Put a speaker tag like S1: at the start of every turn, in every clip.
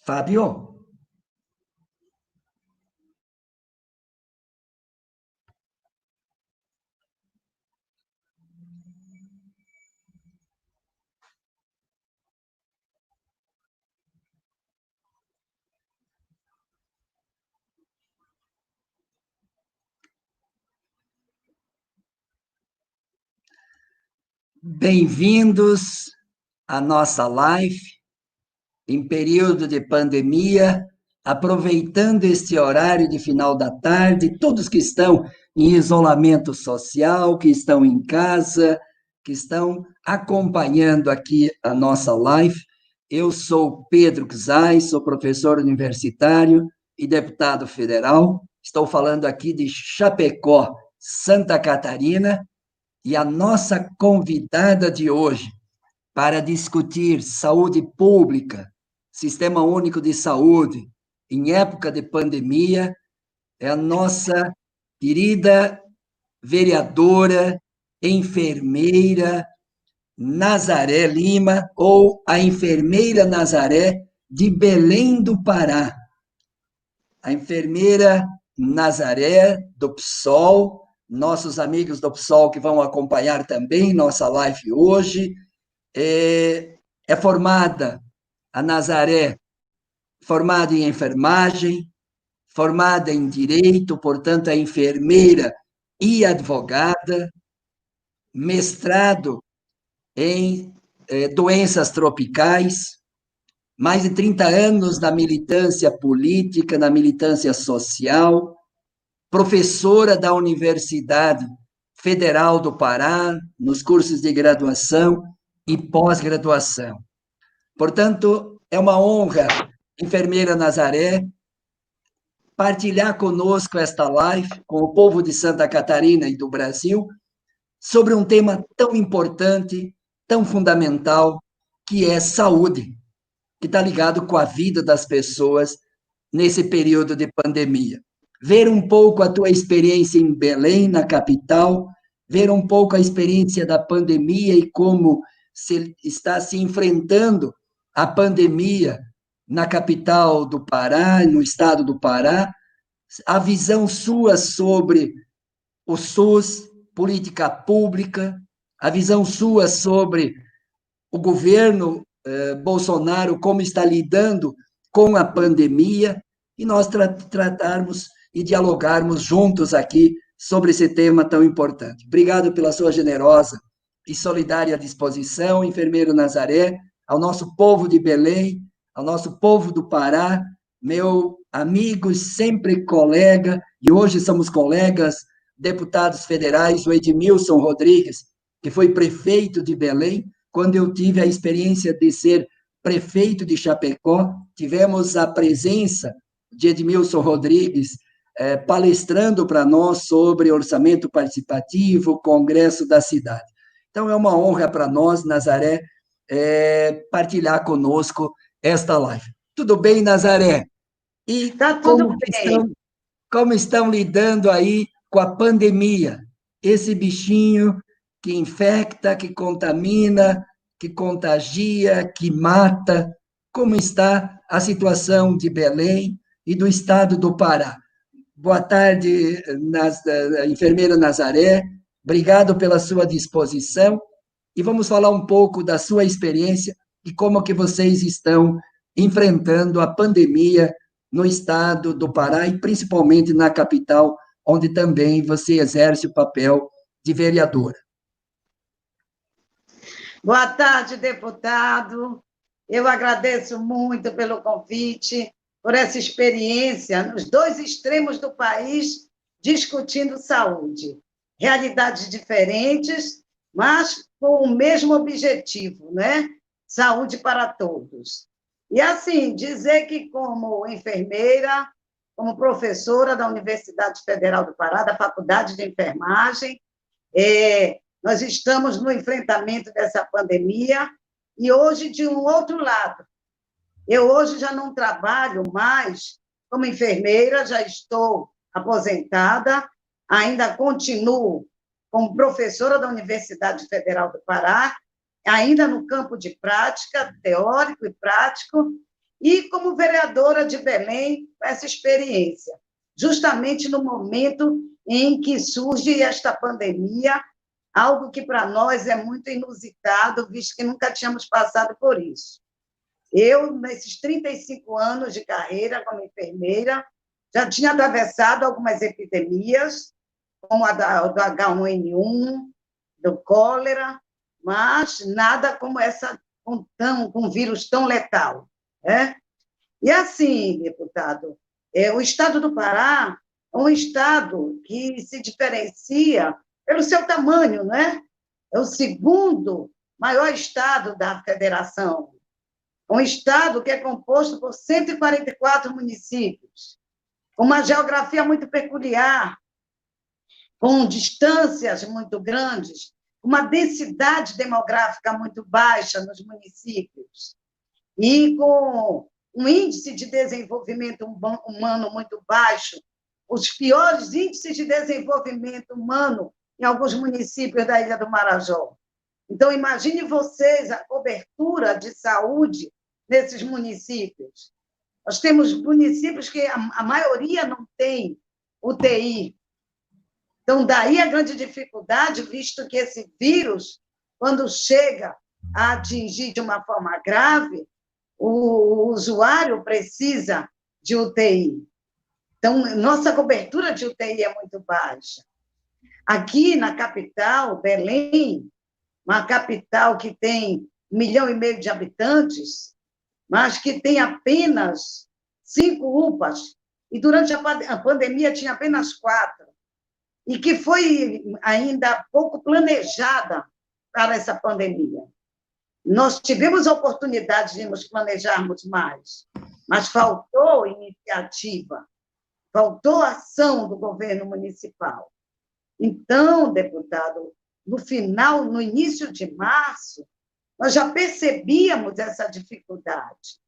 S1: Fábio? Bem-vindos à nossa live em período de pandemia, aproveitando este horário de final da tarde, todos que estão em isolamento social, que estão em casa, que estão acompanhando aqui a nossa live. Eu sou Pedro Czai, sou professor universitário e deputado federal. Estou falando aqui de Chapecó, Santa Catarina, e a nossa convidada de hoje para discutir saúde pública, Sistema Único de Saúde, em época de pandemia, é a nossa querida vereadora, enfermeira Nazaré Lima, ou a enfermeira Nazaré de Belém do Pará. A enfermeira Nazaré do PSOL, nossos amigos do PSOL que vão acompanhar também nossa live hoje, é formada, a Nazaré, formada em enfermagem, formada em direito, portanto, é enfermeira e advogada, mestrado em doenças tropicais, mais de 30 anos na militância política, na militância social, professora da Universidade Federal do Pará, nos cursos de graduação e pós-graduação. Portanto, é uma honra, enfermeira Nazaré, partilhar conosco esta live com o povo de Santa Catarina e do Brasil sobre um tema tão importante, tão fundamental, que é saúde, que está ligado com a vida das pessoas nesse período de pandemia. Ver um pouco a tua experiência em Belém, na capital, ver um pouco a experiência da pandemia e como se está se enfrentando a pandemia na capital do Pará, no estado do Pará, a visão sua sobre o SUS, política pública, a visão sua sobre o governo Bolsonaro, como está lidando com a pandemia, e nós tratarmos e dialogarmos juntos aqui sobre esse tema tão importante. Obrigado pela sua generosa e solidária disposição, enfermeiro Nazaré, ao nosso povo de Belém, ao nosso povo do Pará, meu amigo e sempre colega, e hoje somos colegas, deputados federais, o Edmilson Rodrigues, que foi prefeito de Belém. Quando eu tive a experiência de ser prefeito de Chapecó, tivemos a presença de Edmilson Rodrigues palestrando para nós sobre orçamento participativo, congresso da cidade. Então, é uma honra para nós, Nazaré, partilhar conosco esta live. Tudo bem, Nazaré? E
S2: tá tudo bem.
S1: Como estão lidando aí com a pandemia? Esse bichinho que infecta, que contamina, que contagia, que mata. Como está a situação de Belém e do estado do Pará? Boa tarde, enfermeira Nazaré. Obrigado pela sua disposição. E vamos falar um pouco da sua experiência e como que vocês estão enfrentando a pandemia no estado do Pará e principalmente na capital, onde também você exerce o papel de vereadora.
S2: Boa tarde, deputado. Eu agradeço muito pelo convite, por essa experiência nos dois extremos do país, discutindo saúde. Realidades diferentes, mas com o mesmo objetivo, né? Saúde para todos. E, assim, dizer que, como enfermeira, como professora da Universidade Federal do Pará, da Faculdade de Enfermagem, nós estamos no enfrentamento dessa pandemia e hoje, de um outro lado, eu hoje já não trabalho mais como enfermeira, já estou aposentada, ainda continuo como professora da Universidade Federal do Pará, ainda no campo de prática, teórico e prático, e como vereadora de Belém, essa experiência, justamente no momento em que surge esta pandemia, algo que para nós é muito inusitado, visto que nunca tínhamos passado por isso. Eu, nesses 35 anos de carreira como enfermeira, já tinha atravessado algumas epidemias, como a do H1N1, do cólera, mas nada como essa, com um vírus tão letal. Né? E assim, deputado, o estado do Pará é um estado que se diferencia pelo seu tamanho, né? É o segundo maior estado da federação. Um estado que é composto por 144 municípios, com uma geografia muito peculiar, com distâncias muito grandes, uma densidade demográfica muito baixa nos municípios, e com um índice de desenvolvimento humano muito baixo, os piores índices de desenvolvimento humano em alguns municípios da Ilha do Marajó. Então, imagine vocês a cobertura de saúde nesses municípios. Nós temos municípios que a maioria não tem UTI. Então, daí a grande dificuldade, visto que esse vírus, quando chega a atingir de uma forma grave, o usuário precisa de UTI. Então, nossa cobertura de UTI é muito baixa. Aqui na capital, Belém, uma capital que tem 1,5 milhão de habitantes, mas que tem apenas 5 UPAs, e durante a pandemia tinha apenas 4, e que foi ainda pouco planejada para essa pandemia. Nós tivemos a oportunidade de nos planejarmos mais, mas faltou iniciativa, faltou ação do governo municipal. Então, deputado, no início de março, nós já percebíamos essa dificuldade.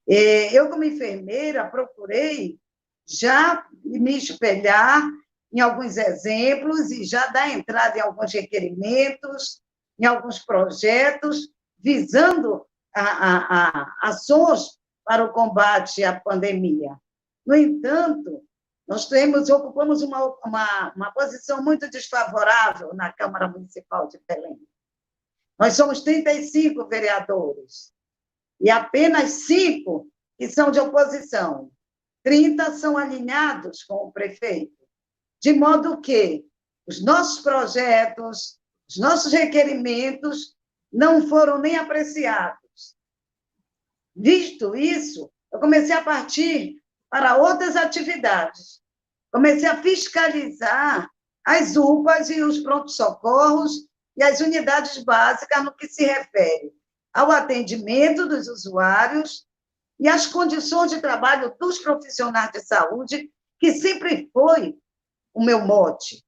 S2: Eu, como enfermeira, procurei já me espelhar em alguns exemplos e já dar entrada em alguns requerimentos, em alguns projetos, visando ações para o combate à pandemia. No entanto, nós ocupamos uma posição muito desfavorável na Câmara Municipal de Belém. Nós somos 35 vereadores, e apenas 5 que são de oposição. 30 são alinhados com o prefeito, de modo que os nossos projetos, os nossos requerimentos não foram nem apreciados. Visto isso, eu comecei a partir para outras atividades. Comecei a fiscalizar as UPAs e os prontos-socorros e as unidades básicas no que se refere ao atendimento dos usuários e às condições de trabalho dos profissionais de saúde, que sempre foi o meu mote.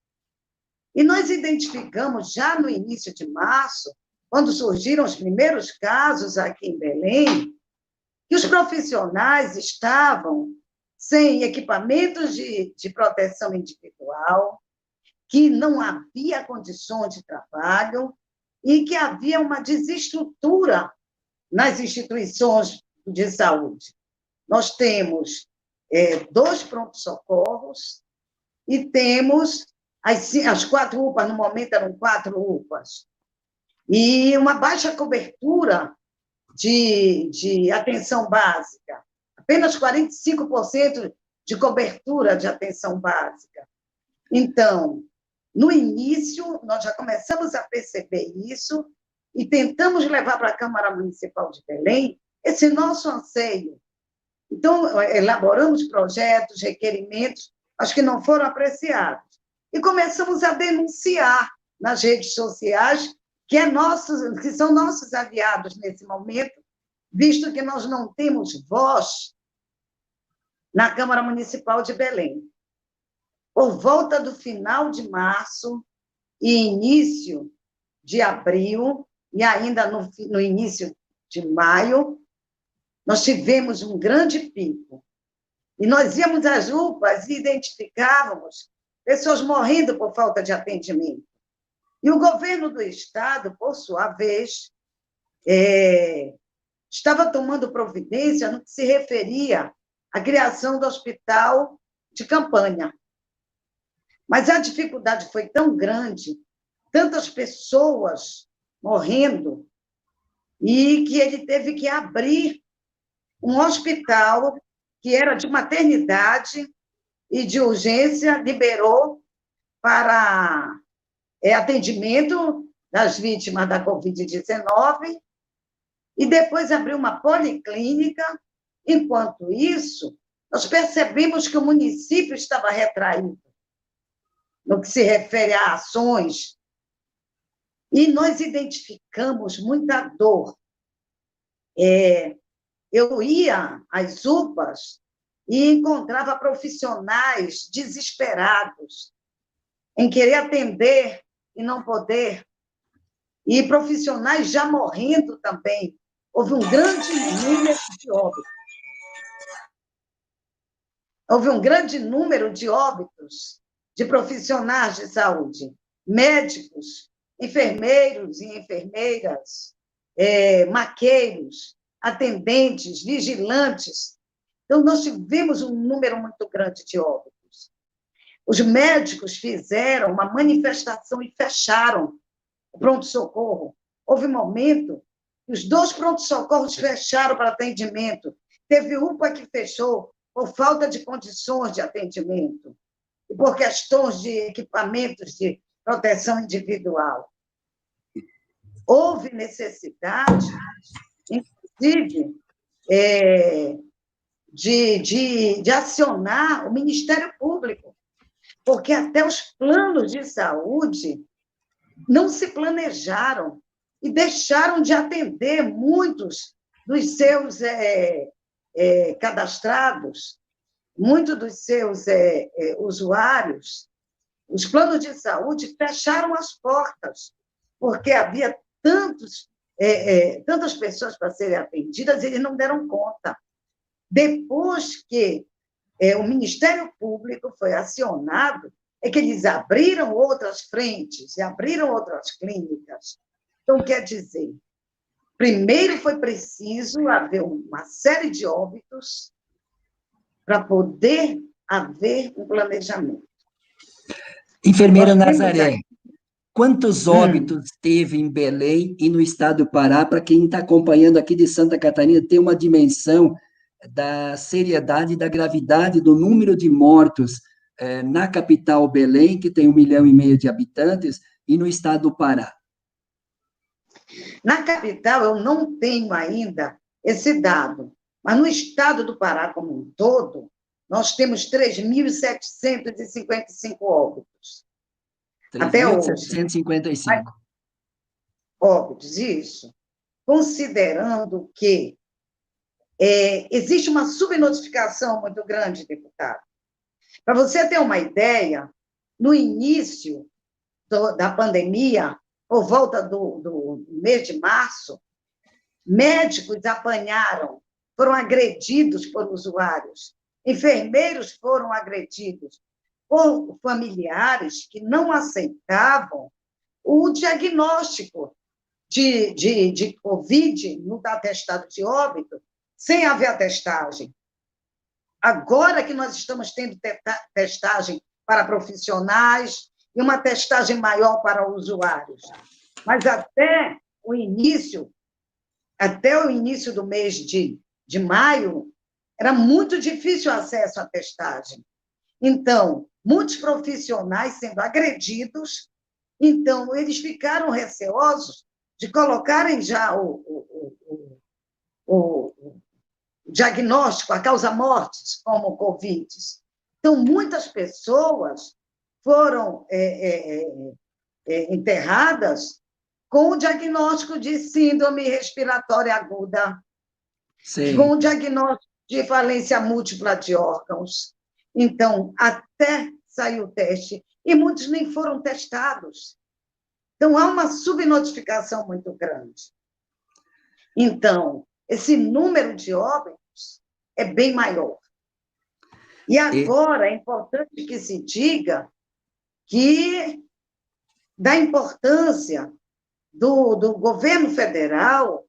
S2: E nós identificamos, já no início de março, quando surgiram os primeiros casos aqui em Belém, que os profissionais estavam sem equipamentos de proteção individual, que não havia condições de trabalho e que havia uma desestrutura nas instituições de saúde. Nós temos 2 prontos-socorros e temos as 4 UPAs, no momento eram 4 UPAs, e uma baixa cobertura de atenção básica, apenas 45% de cobertura de atenção básica. Então, No início, nós já começamos a perceber isso e tentamos levar para a Câmara Municipal de Belém esse nosso anseio. Então, elaboramos projetos, requerimentos, acho que não foram apreciados. E começamos a denunciar nas redes sociais, que são nossos aliados nesse momento, visto que nós não temos voz na Câmara Municipal de Belém. Por volta do final de março e início de abril, e ainda no início de maio, nós tivemos um grande pico. E nós íamos às UPAs e identificávamos pessoas morrendo por falta de atendimento. E o governo do Estado, por sua vez, estava tomando providência no que se referia à criação do hospital de campanha. Mas a dificuldade foi tão grande, tantas pessoas morrendo, e que ele teve que abrir um hospital que era de maternidade e de urgência, liberou para atendimento das vítimas da Covid-19, e depois abriu uma policlínica. Enquanto isso, nós percebemos que o município estava retraído no que se refere a ações, e nós identificamos muita dor. Eu ia às UPAs e encontrava profissionais desesperados em querer atender e não poder, e profissionais já morrendo também. Houve um grande número de óbitos. Houve um grande número de óbitos de profissionais de saúde, médicos, enfermeiros e enfermeiras, maqueiros, atendentes, vigilantes. Então, nós tivemos um número muito grande de óbitos. Os médicos fizeram uma manifestação e fecharam o pronto-socorro. Houve um momento que os 2 pronto-socorros fecharam para atendimento. Teve UPA que fechou por falta de condições de atendimento e por questões de equipamentos de proteção individual. Houve necessidade, inclusive, de acionar o Ministério Público, porque até os planos de saúde não se planejaram e deixaram de atender muitos dos seus cadastrados, muitos dos seus usuários. Os planos de saúde fecharam as portas, porque havia tantas pessoas para serem atendidas, eles não deram conta. Depois que o Ministério Público foi acionado, é que eles abriram outras frentes, e abriram outras clínicas. Então, quer dizer, primeiro foi preciso haver uma série de óbitos para poder haver um planejamento.
S1: Enfermeira Nazaré, quantos óbitos teve em Belém e no estado do Pará, para quem está acompanhando aqui de Santa Catarina, ter uma dimensão da seriedade e da gravidade do número de mortos na capital Belém, que tem 1,5 milhão de habitantes, e no estado do Pará?
S2: Na capital, eu não tenho ainda esse dado, mas no estado do Pará como um todo, nós temos 3.755 óbitos. Até hoje.
S1: 3.755.
S2: Óbitos, isso. Considerando que existe uma subnotificação muito grande, deputado. Para você ter uma ideia, no início da pandemia, por volta do mês de março, médicos foram agredidos por usuários, enfermeiros foram agredidos por familiares que não aceitavam o diagnóstico de Covid no atestado de óbito, sem haver atestagem. Agora que nós estamos tendo testagem para profissionais e uma testagem maior para usuários. Mas até o início do mês de maio, era muito difícil o acesso à testagem. Então, muitos profissionais sendo agredidos, então, eles ficaram receosos de colocarem já o diagnóstico, a causa-mortes, como Covid. Então, muitas pessoas foram enterradas com o diagnóstico de síndrome respiratória aguda, com
S1: Sim.
S2: o diagnóstico de falência múltipla de órgãos. Então, até sair o teste, e muitos nem foram testados. Então, há uma subnotificação muito grande. Então, esse número de óbitos é bem maior. E agora é importante que se diga que da importância do governo federal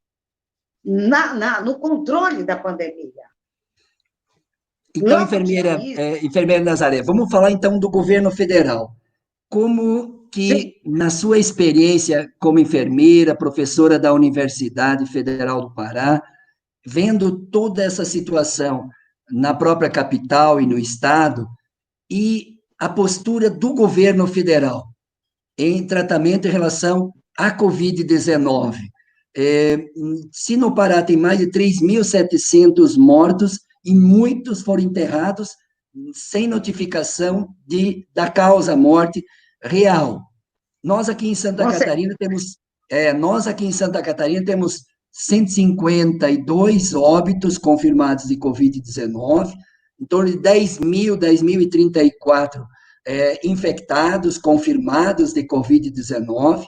S2: no controle da pandemia.
S1: Então,
S2: Logo de
S1: enfermeira,
S2: início,
S1: enfermeira Nazaré, vamos falar então do governo federal. Como
S2: sim,
S1: que, na sua experiência como enfermeira, professora da Universidade Federal do Pará, vendo toda essa situação na própria capital e no estado, e a postura do governo federal em tratamento em relação à Covid-19. Se no Pará tem mais de 3.700 mortos e muitos foram enterrados sem notificação da causa-morte real. Nós aqui em Santa
S2: com certeza.
S1: Catarina temos, nós aqui em Santa Catarina temos 152 óbitos confirmados de Covid-19, em torno de 10.034 infectados confirmados de Covid-19.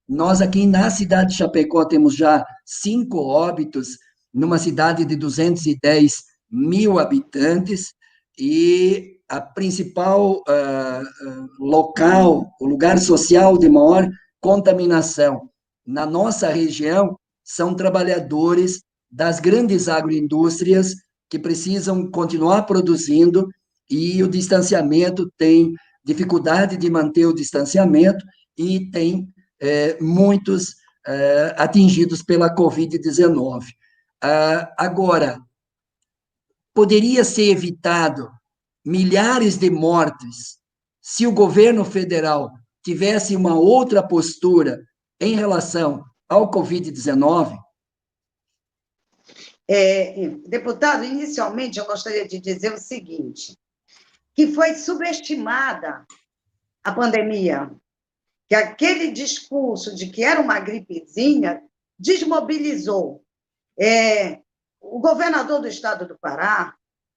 S1: Nós aqui na cidade de Chapecó temos já 5 óbitos, numa cidade de 210 mil habitantes, e a principal local, o lugar social de maior contaminação na nossa região são trabalhadores das grandes agroindústrias que precisam continuar produzindo e o distanciamento tem dificuldade de manter o distanciamento e tem muitos atingidos pela Covid-19. Agora, poderia ser evitado milhares de mortes se o governo federal tivesse uma outra postura em relação ao Covid-19?
S2: Deputado, inicialmente eu gostaria de dizer o seguinte, que foi subestimada a pandemia, que aquele discurso de que era uma gripezinha desmobilizou. O governador do estado do Pará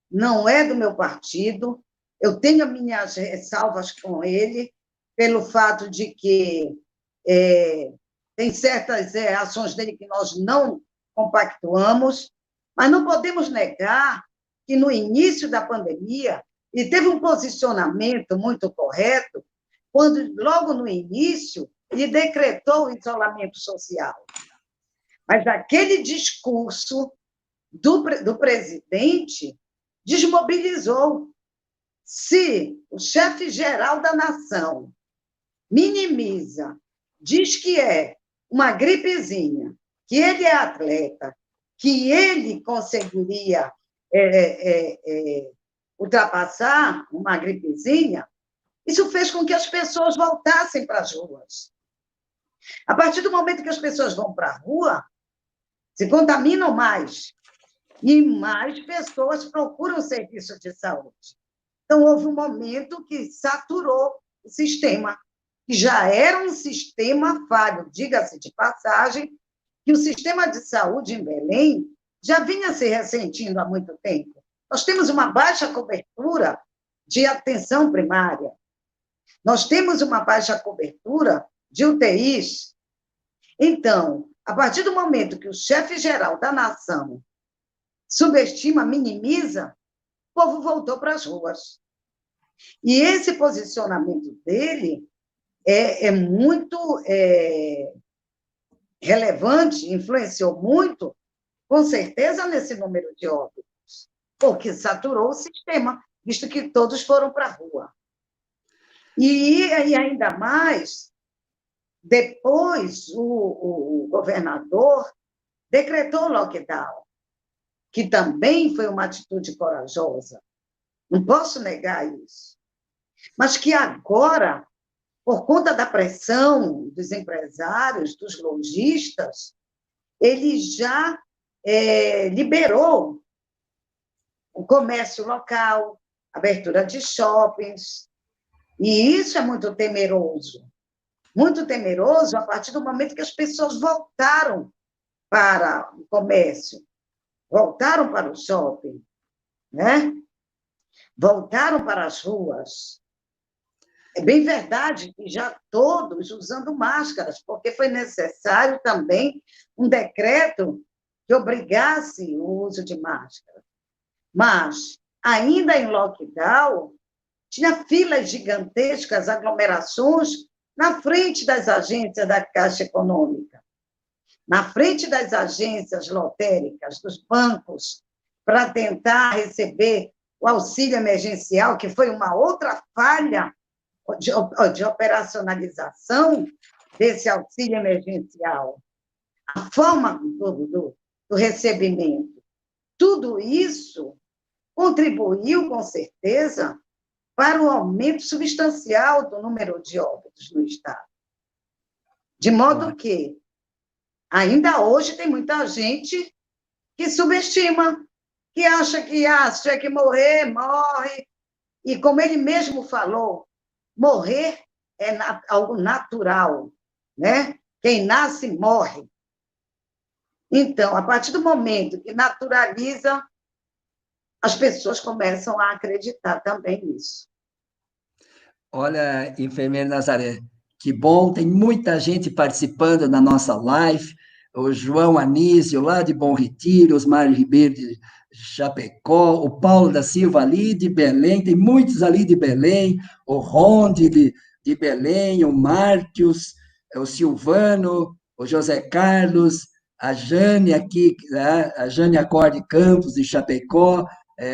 S2: não é do meu partido, eu tenho minhas ressalvas com ele, pelo fato de que tem certas ações dele que nós não compactuamos, mas não podemos negar que no início da pandemia ele teve um posicionamento muito correto, quando logo no início ele decretou o isolamento social. Mas aquele discurso do presidente desmobilizou. Se o chefe-geral da nação minimiza, diz que é uma gripezinha, que ele é atleta, que ele conseguiria ultrapassar uma gripezinha, isso fez com que as pessoas voltassem para as ruas. A partir do momento que as pessoas vão para a rua, se contaminam mais, e mais pessoas procuram serviço de saúde. Então, houve um momento que saturou o sistema, que já era um sistema falho, diga-se de passagem, que o sistema de saúde em Belém já vinha se ressentindo há muito tempo. Nós temos uma baixa cobertura de atenção primária, nós temos uma baixa cobertura de UTIs. Então, a partir do momento que o chefe-geral da nação subestima, minimiza, o povo voltou para as ruas. E esse posicionamento dele é muito relevante, influenciou muito, com certeza, nesse número de óbitos, porque saturou o sistema, visto que todos foram para a rua. E ainda mais, depois o governador decretou o lockdown, que também foi uma atitude corajosa. Não posso negar isso. Mas que agora, por conta da pressão dos empresários, dos lojistas, ele já liberou o comércio local, abertura de shoppings, e isso é muito temeroso a partir do momento que as pessoas voltaram para o comércio, voltaram para o shopping, né? Voltaram para as ruas. É bem verdade que já todos usando máscaras, porque foi necessário também um decreto que obrigasse o uso de máscara. Mas, ainda em lockdown, tinha filas gigantescas, aglomerações na frente das agências da Caixa Econômica, na frente das agências lotéricas, dos bancos, para tentar receber o auxílio emergencial, que foi uma outra falha de operacionalização desse auxílio emergencial. A forma do recebimento. Tudo isso contribuiu, com certeza, para o aumento substancial do número de óbitos no Estado. De modo que, ainda hoje, tem muita gente que subestima, que acha que se tiver que morrer, morre. E, como ele mesmo falou, morrer é algo natural, né? Quem nasce, morre. Então, a partir do momento que naturaliza, as pessoas começam a acreditar também nisso.
S1: Olha, enfermeira Nazaré, que bom, tem muita gente participando na nossa live. O João Anísio, lá de Bom Retiro, Osmar Ribeiro de Chapecó, o Paulo da Silva ali de Belém, tem muitos ali de Belém, o Ronde de Belém, o Mártios, o Silvano, o José Carlos, a Jane aqui, a Jane Acorde Campos de Chapecó,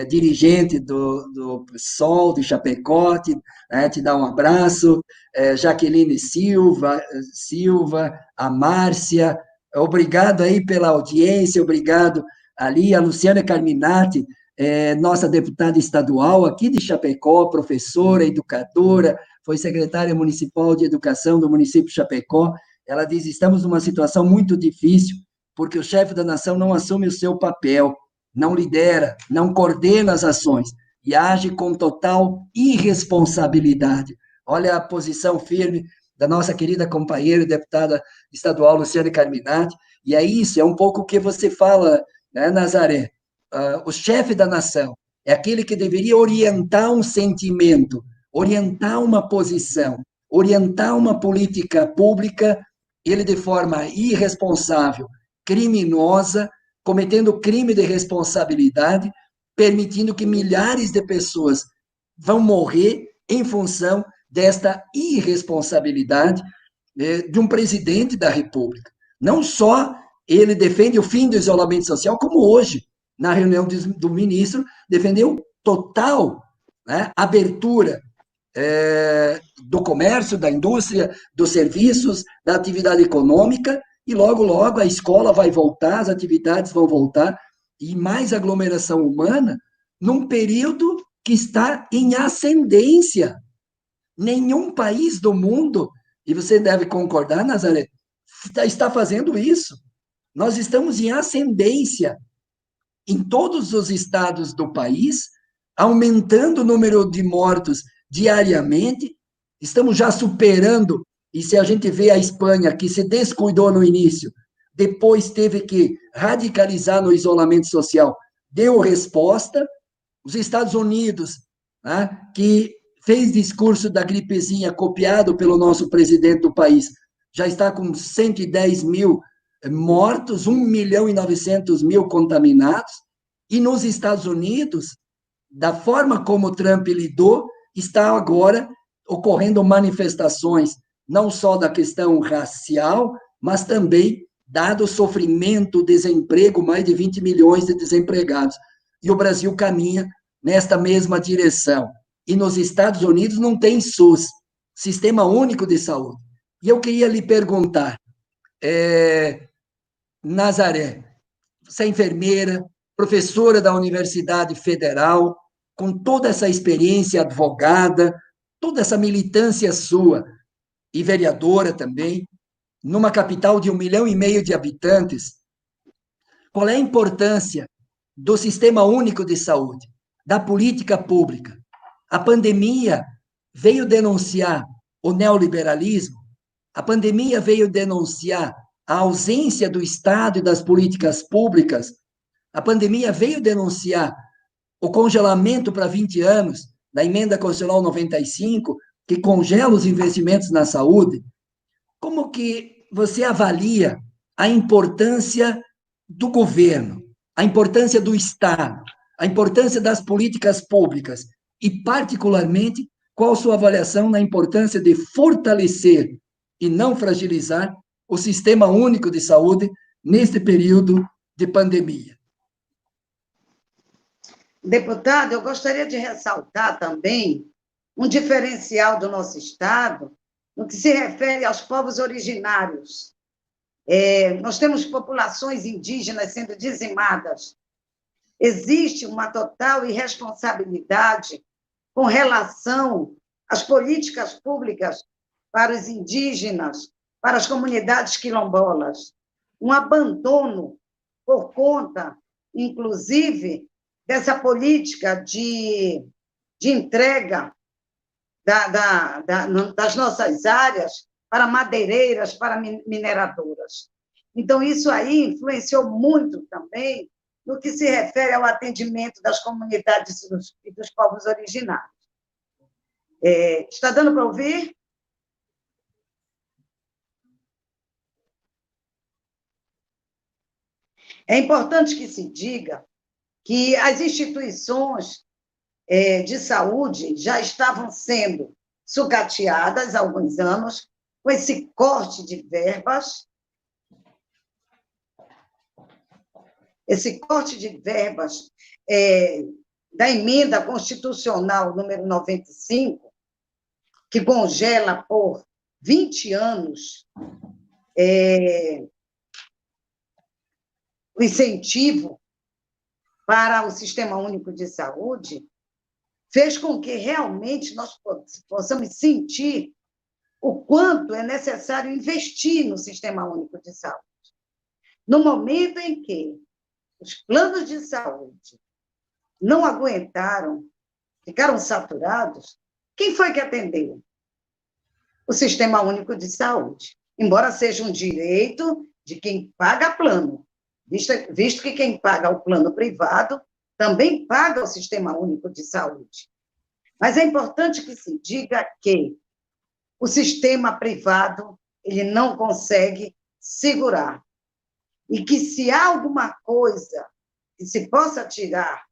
S1: dirigente do PSOL de Chapecó, te dá um abraço, Jaqueline Silva, a Márcia, obrigado aí pela audiência, obrigado ali, a Luciana Carminati, nossa deputada estadual aqui de Chapecó, professora, educadora, foi secretária municipal de educação do município de Chapecó. Ela diz: estamos numa situação muito difícil, porque o chefe da nação não assume o seu papel, não lidera, não coordena as ações e age com total irresponsabilidade. Olha a posição firme da nossa querida companheira deputada estadual Luciane Carminati, e é isso, é um pouco o que você fala, né, Nazaré? O chefe da nação é aquele que deveria orientar um sentimento, orientar uma posição, orientar uma política pública, ele de forma irresponsável, criminosa, cometendo crime de responsabilidade, permitindo que milhares de pessoas vão morrer em função desta irresponsabilidade de um presidente da República. Não só ele defende o fim do isolamento social, como hoje, na reunião do ministro, defendeu total, né, abertura do comércio, da indústria, dos serviços, da atividade econômica, e logo, logo a escola vai voltar, as atividades vão voltar, e mais aglomeração humana, num período que está em ascendência. Nenhum país do mundo, e você deve concordar, Nazaré, está fazendo isso. Nós estamos em ascendência em todos os estados do país, aumentando o número de mortos diariamente, estamos já superando, e se a gente vê a Espanha, que se descuidou no início, depois teve que radicalizar no isolamento social, deu resposta, os Estados Unidos, né, que fez discurso da gripezinha copiado pelo nosso presidente do país, já está com 110 mil mortos, 1.900.000 contaminados, e nos Estados Unidos, da forma como o Trump lidou, está agora ocorrendo manifestações, não só da questão racial, mas também, dado o sofrimento, o desemprego, mais de 20 milhões de desempregados. E o Brasil caminha nesta mesma direção. E nos Estados Unidos não tem SUS, Sistema Único de Saúde. E eu queria lhe perguntar, Nazaré, você é enfermeira, professora da Universidade Federal, com toda essa experiência advogada, toda essa militância sua, e vereadora também, numa capital de 1,5 milhão de habitantes, qual é a importância do Sistema Único de Saúde, da política pública? A pandemia veio denunciar o neoliberalismo, a pandemia veio denunciar a ausência do Estado e das políticas públicas, a pandemia veio denunciar o congelamento para 20 anos da Emenda Constitucional 95, que congela os investimentos na saúde. Como que você avalia a importância do governo, a importância do Estado, a importância das políticas públicas e, particularmente, qual a sua avaliação na importância de fortalecer e não fragilizar o Sistema Único de Saúde neste período de pandemia?
S2: Deputado, eu gostaria de ressaltar também um diferencial do nosso Estado no que se refere aos povos originários. Nós temos populações indígenas sendo dizimadas. Existe uma total irresponsabilidade com relação às políticas públicas para os indígenas, para as comunidades quilombolas. Um abandono por conta, inclusive, dessa política de entrega das nossas áreas para madeireiras, para mineradoras. Então, isso aí influenciou muito também no que se refere ao atendimento das comunidades e dos povos originários. Está dando para ouvir? É importante que se diga que as instituições de saúde já estavam sendo sucateadas há alguns anos com esse corte de verbas, da emenda constitucional número 95, que congela por 20 anos o incentivo para o Sistema Único de Saúde, fez com que realmente nós possamos sentir o quanto é necessário investir no Sistema Único de Saúde. No momento em que os planos de saúde não aguentaram, ficaram saturados, quem foi que atendeu? O Sistema Único de Saúde, embora seja um direito de quem paga plano, visto que quem paga o plano privado também paga o Sistema Único de Saúde. Mas é importante que se diga que o sistema privado ele não consegue segurar. E que se há alguma coisa que se possa tirar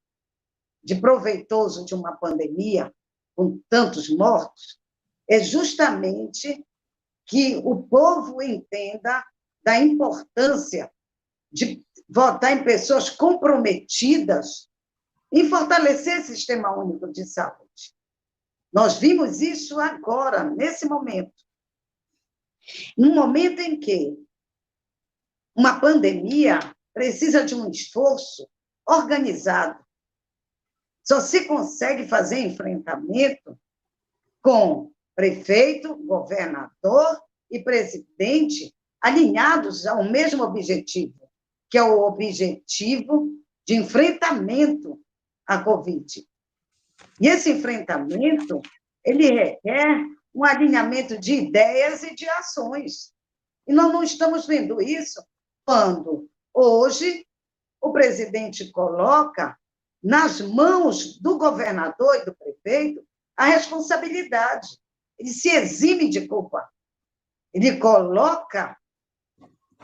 S2: de proveitoso de uma pandemia, com tantos mortos, é justamente que o povo entenda da importância de votar em pessoas comprometidas em fortalecer o Sistema Único de Saúde. Nós vimos isso agora, nesse momento. Num momento em que uma pandemia precisa de um esforço organizado. Só se consegue fazer enfrentamento com prefeito, governador e presidente alinhados ao mesmo objetivo, que é o objetivo de enfrentamento à Covid. E esse enfrentamento, ele requer um alinhamento de ideias e de ações. E nós não estamos vendo isso quando, hoje, o presidente coloca nas mãos do governador e do prefeito a responsabilidade. Ele se exime de culpa. Ele coloca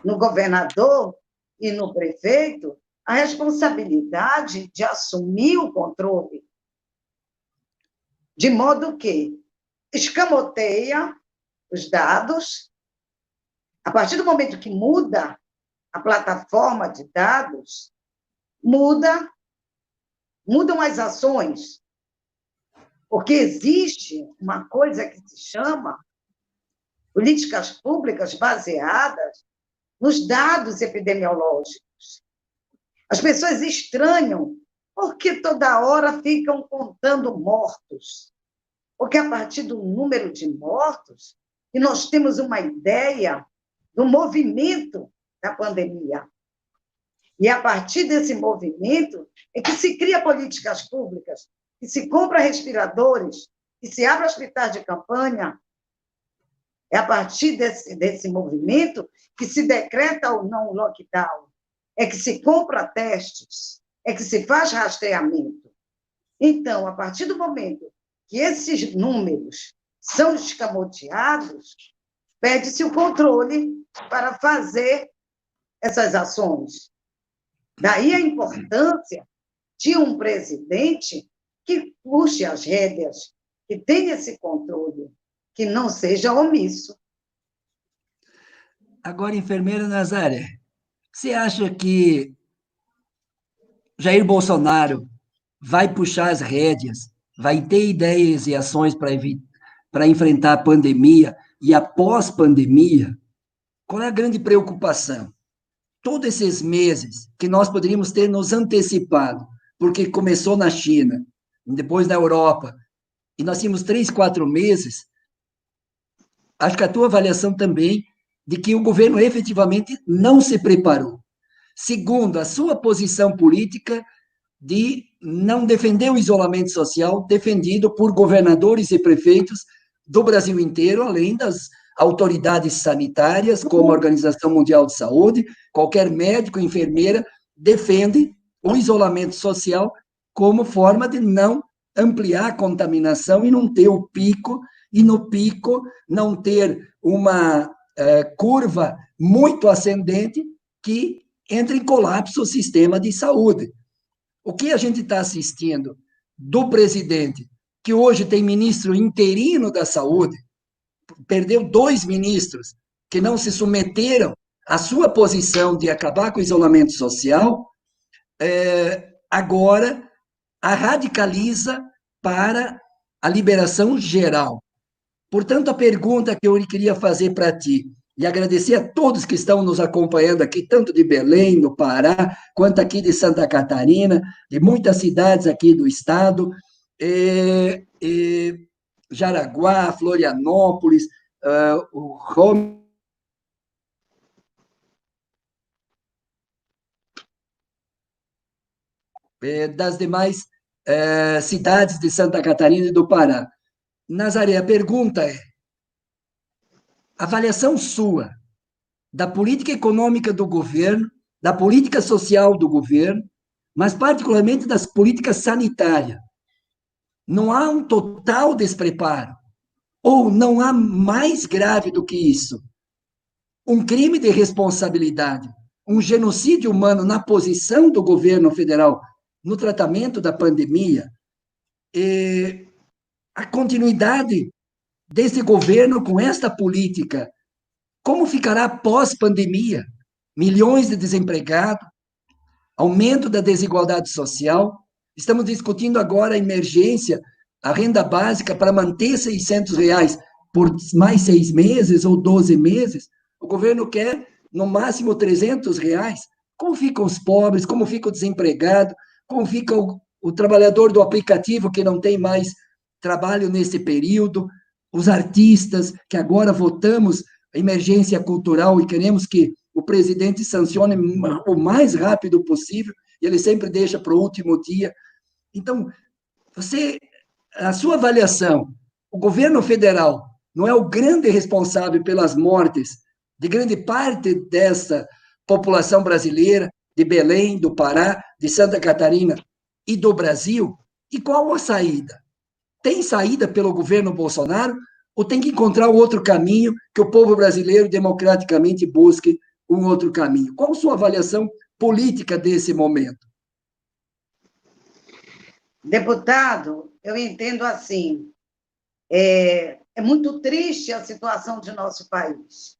S2: no governador e no prefeito a responsabilidade de assumir o controle, de modo que escamoteia os dados. A partir do momento que muda a plataforma de dados, mudam as ações, porque existe uma coisa que se chama políticas públicas baseadas nos dados epidemiológicos. As pessoas estranham Porque toda hora ficam contando mortos? Porque a partir do número de mortos, que nós temos uma ideia do movimento da pandemia. E a partir desse movimento é que se cria políticas públicas, que se compra respiradores, que se abre hospitais de campanha. É a partir desse movimento que se decreta ou não o lockdown, é que se compra testes, é que se faz rastreamento. Então, a partir do momento que esses números são escamoteados, pede-se o controle para fazer essas ações. Daí a importância de um presidente que puxe as rédeas, que tenha esse controle, que não seja omisso.
S1: Agora, enfermeira Nazaré, você acha que Jair Bolsonaro vai puxar as rédeas, vai ter ideias e ações para enfrentar a pandemia e após pandemia? Qual é a grande preocupação? Todos esses meses que nós poderíamos ter nos antecipado, porque começou na China, depois na Europa, e nós tínhamos 3, 4 meses, acho que a tua avaliação também de que o governo efetivamente não se preparou. Segundo, a sua posição política de não defender o isolamento social defendido por governadores e prefeitos do Brasil inteiro, além das autoridades sanitárias, como a Organização Mundial de Saúde, qualquer médico, enfermeira, defende o isolamento social como forma de não ampliar a contaminação e não ter o pico, e no pico não ter uma curva muito ascendente que entre em colapso o sistema de saúde. O que a gente está assistindo do presidente, que hoje tem ministro interino da saúde, perdeu 2 ministros que não se submeteram à sua posição de acabar com o isolamento social, agora a radicaliza para a liberação geral. Portanto, a pergunta que eu queria fazer para ti, e agradecer a todos que estão nos acompanhando aqui, tanto de Belém, no Pará, quanto aqui de Santa Catarina, de muitas cidades aqui do estado, Jaraguá, Florianópolis, o Roma, das demais cidades de Santa Catarina e do Pará. Nazaré, a pergunta é: avaliação sua da política econômica do governo, da política social do governo, mas particularmente das políticas sanitárias. Não há um total despreparo, ou não há mais grave do que isso, um crime de responsabilidade, um genocídio humano na posição do governo federal no tratamento da pandemia, e a continuidade desse governo com esta política, como ficará pós-pandemia? Milhões de desempregados, aumento da desigualdade social. Estamos discutindo agora a emergência, a renda básica para manter R$ 600 por mais 6 meses ou 12 meses. O governo quer, no máximo, R$ 300. Como ficam os pobres? Como fica o desempregado? Como fica o trabalhador do aplicativo que não tem mais trabalho nesse período? Os artistas, que agora votamos a emergência cultural e queremos que o presidente sancione o mais rápido possível, e ele sempre deixa para o último dia. Então, a sua avaliação, o governo federal não é o grande responsável pelas mortes de grande parte dessa população brasileira, de Belém, do Pará, de Santa Catarina e do Brasil? E qual a saída? Tem saída pelo governo Bolsonaro ou tem que encontrar outro caminho que o povo brasileiro democraticamente busque um outro caminho? Qual a sua avaliação política desse momento?
S2: Deputado, eu entendo assim, é muito triste a situação de nosso país.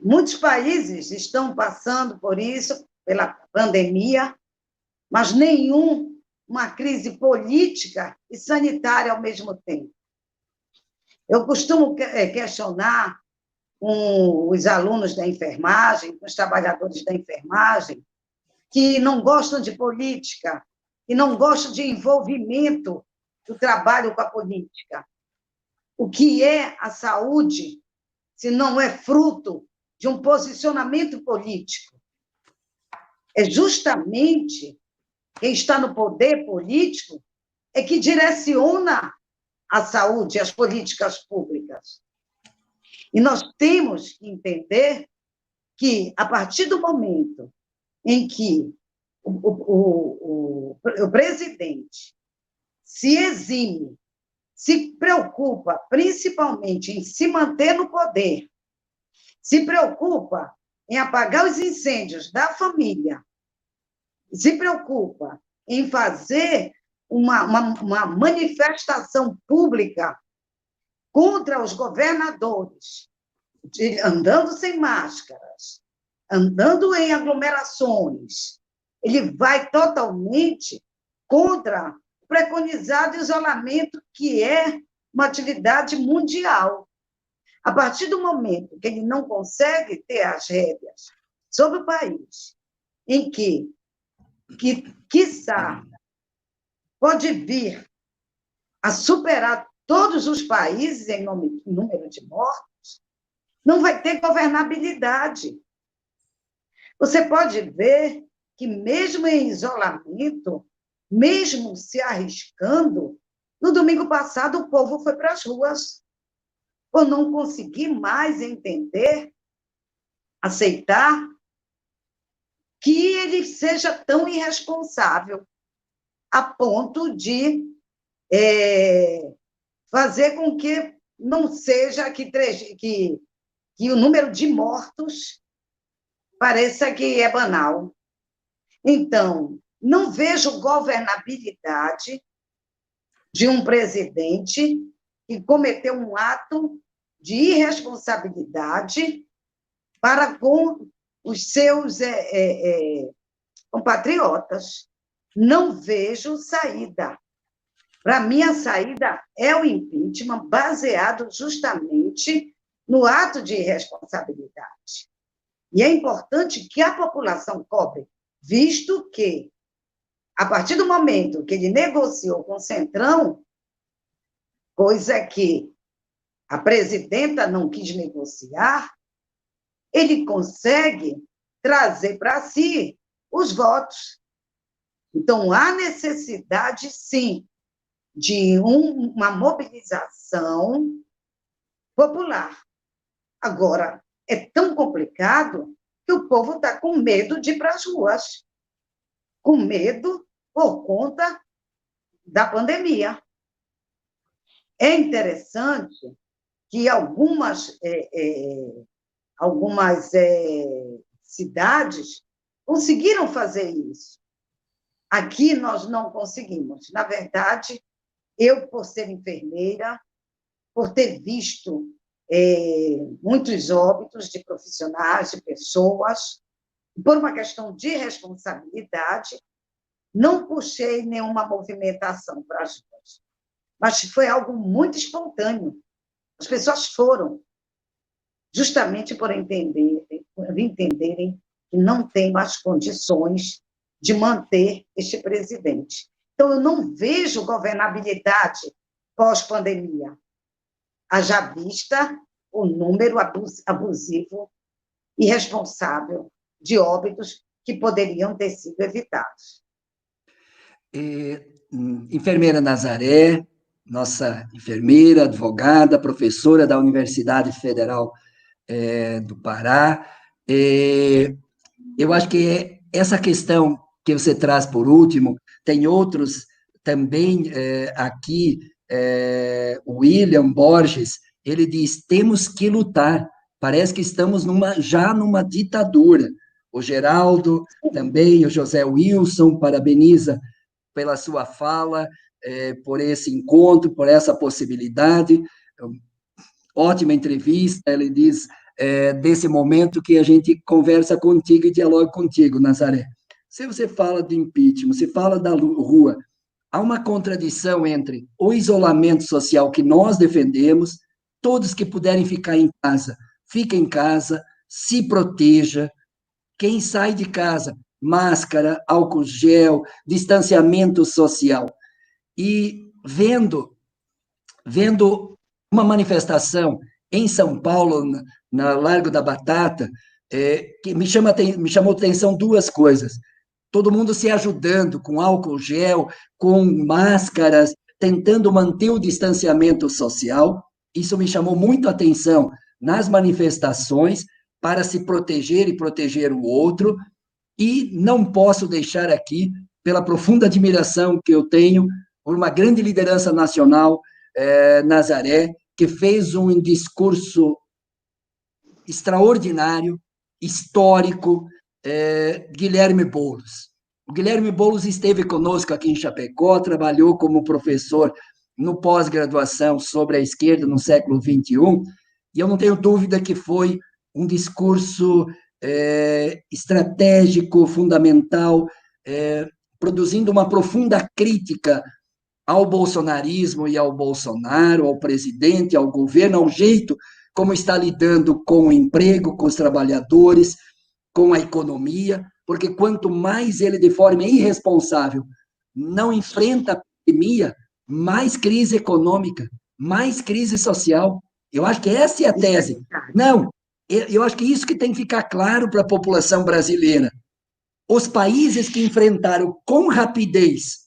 S2: Muitos países estão passando por isso, pela pandemia, mas nenhum uma crise política e sanitária ao mesmo tempo. Eu costumo questionar com os alunos da enfermagem, com os trabalhadores da enfermagem, que não gostam de política, e não gosto de envolvimento do trabalho com a política. O que é a saúde se não é fruto de um posicionamento político? É justamente quem está no poder político é que direciona a saúde, as políticas públicas. E nós temos que entender que, a partir do momento em que o presidente se exime, se preocupa principalmente em se manter no poder, se preocupa em apagar os incêndios da família, se preocupa em fazer uma manifestação pública contra os governadores, andando sem máscaras, andando em aglomerações, ele vai totalmente contra o preconizado isolamento, que é uma atividade mundial. A partir do momento que ele não consegue ter as rédeas sobre o país, em que, quiçá, pode vir a superar todos os países em número de mortos, não vai ter governabilidade. Você pode ver que, mesmo em isolamento, mesmo se arriscando, no domingo passado o povo foi para as ruas, por não conseguir mais entender, aceitar que ele seja tão irresponsável a ponto de fazer com que não seja que o número de mortos pareça que é banal. Então, não vejo governabilidade de um presidente que cometeu um ato de irresponsabilidade para com os seus compatriotas. Não vejo saída. Para mim, a saída é o impeachment, baseado justamente no ato de irresponsabilidade. E é importante que a população cobre, visto que, a partir do momento que ele negociou com o Centrão, coisa que a presidenta não quis negociar, ele consegue trazer para si os votos. Então, há necessidade, sim, de uma mobilização popular. Agora, é tão complicado que o povo está com medo de ir para as ruas, com medo por conta da pandemia. É interessante que algumas cidades conseguiram fazer isso. Aqui nós não conseguimos. Na verdade, eu, por ser enfermeira, por ter visto muitos óbitos de profissionais, de pessoas, por uma questão de responsabilidade, não puxei nenhuma movimentação para as ruas. Mas foi algo muito espontâneo. As pessoas foram, justamente por entenderem que não tem mais condições de manter este presidente. Então, eu não vejo governabilidade pós-pandemia, haja vista o número abusivo e irresponsável de óbitos que poderiam ter sido evitados.
S1: Enfermeira Nazaré, nossa enfermeira, advogada, professora da Universidade Federal do Pará, eu acho que essa questão que você traz por último, tem outros também aqui, o William Borges, ele diz, temos que lutar, parece que estamos já numa ditadura. O Geraldo também, o José Wilson, parabeniza pela sua fala, por esse encontro, por essa possibilidade. Ótima entrevista, ele diz, desse momento que a gente conversa contigo e dialoga contigo, Nazaré. Se você fala de impeachment, se fala da rua, há uma contradição entre o isolamento social que nós defendemos, todos que puderem ficar em casa, fiquem em casa, se proteja. Quem sai de casa, máscara, álcool gel, distanciamento social. E vendo uma manifestação em São Paulo, na Largo da Batata, que me chamou atenção duas coisas. Todo mundo se ajudando com álcool gel, com máscaras, tentando manter o distanciamento social. Isso me chamou muito a atenção nas manifestações para se proteger e proteger o outro. E não posso deixar aqui, pela profunda admiração que eu tenho por uma grande liderança nacional, Nazaré, que fez um discurso extraordinário, histórico, Guilherme Boulos. O Guilherme Boulos esteve conosco aqui em Chapecó, trabalhou como professor no pós-graduação sobre a esquerda no século XXI, e eu não tenho dúvida que foi um discurso estratégico, fundamental, produzindo uma profunda crítica ao bolsonarismo e ao Bolsonaro, ao presidente, ao governo, ao jeito como está lidando com o emprego, com os trabalhadores, com a economia, porque quanto mais ele, de forma irresponsável, não enfrenta a pandemia, mais crise econômica, mais crise social. Eu acho que essa é a tese. Não, eu acho que isso que tem que ficar claro para a população brasileira. Os países que enfrentaram com rapidez,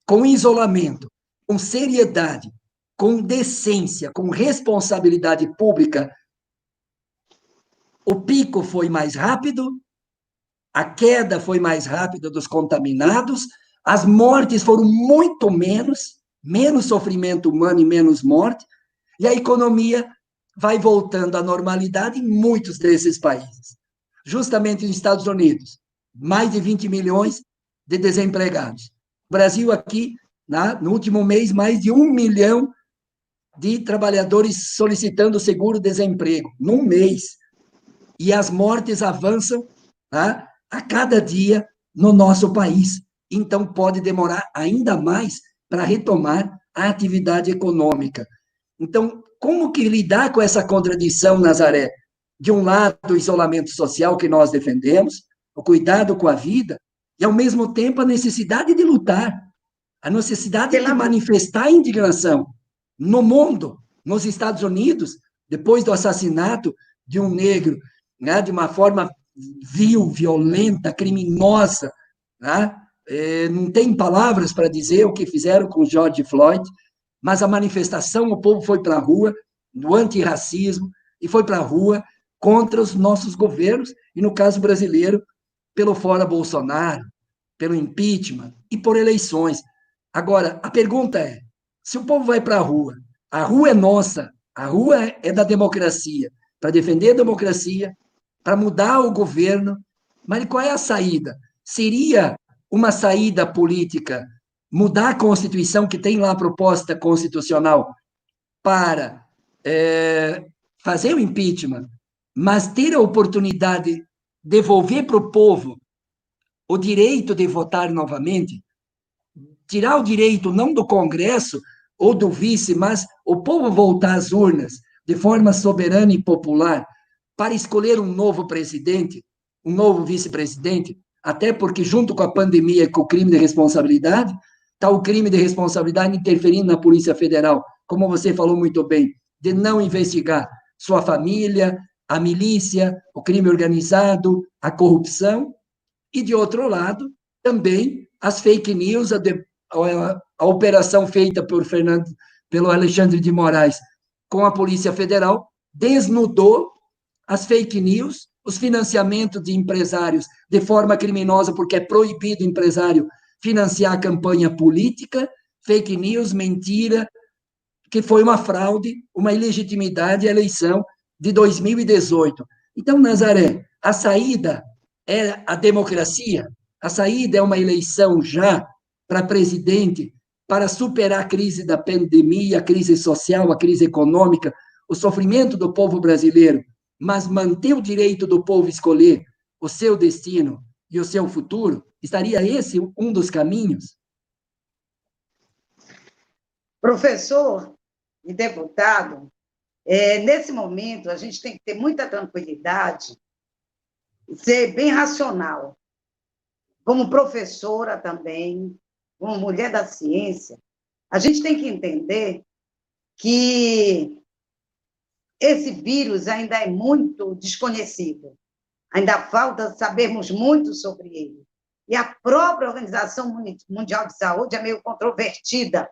S1: com isolamento, com seriedade, com decência, com responsabilidade pública, o pico foi mais rápido, a queda foi mais rápida dos contaminados, as mortes foram muito menos sofrimento humano e menos morte, e a economia vai voltando à normalidade em muitos desses países. Justamente nos Estados Unidos, mais de 20 milhões de desempregados. O Brasil aqui, no último mês, mais de 1 milhão de trabalhadores solicitando seguro-desemprego, num mês. E as mortes avançam a cada dia no nosso país. Então, pode demorar ainda mais para retomar a atividade econômica. Então, como que lidar com essa contradição, Nazaré? De um lado, o isolamento social que nós defendemos, o cuidado com a vida, e, ao mesmo tempo, a necessidade de lutar, a necessidade de manifestar indignação. No mundo, nos Estados Unidos, depois do assassinato de um negro, de uma forma vil, violenta, criminosa, não tem palavras para dizer o que fizeram com George Floyd, mas a manifestação, o povo foi para a rua, do antirracismo, e foi para a rua contra os nossos governos, e no caso brasileiro, pelo fora Bolsonaro, pelo impeachment e por eleições. Agora, a pergunta é, se o povo vai para a rua é nossa, a rua é da democracia, para defender a democracia, para mudar o governo, mas qual é a saída? Seria uma saída política mudar a Constituição, que tem lá a proposta constitucional, para fazer o impeachment, mas ter a oportunidade de devolver para o povo o direito de votar novamente, tirar o direito não do Congresso ou do vice, mas o povo voltar às urnas de forma soberana e popular para escolher um novo presidente, um novo vice-presidente, até porque, junto com a pandemia e com o crime de responsabilidade, está o crime de responsabilidade interferindo na Polícia Federal, como você falou muito bem, de não investigar sua família, a milícia, o crime organizado, a corrupção, e, de outro lado, também as fake news, a operação feita pelo Alexandre de Moraes com a Polícia Federal, desnudou as fake news, os financiamentos de empresários de forma criminosa, porque é proibido o empresário financiar a campanha política, fake news, mentira, que foi uma fraude, uma ilegitimidade à eleição de 2018. Então, Nazaré, a saída é a democracia, a saída é uma eleição já para presidente, para superar a crise da pandemia, a crise social, a crise econômica, o sofrimento do povo brasileiro, mas manter o direito do povo escolher o seu destino e o seu futuro, estaria esse um dos caminhos?
S2: Professor e deputado, nesse momento a gente tem que ter muita tranquilidade, ser bem racional. como professora também, como mulher da ciência, a gente tem que entender que esse vírus ainda é muito desconhecido. Ainda falta sabermos muito sobre ele. E a própria Organização Mundial de Saúde é meio controvertida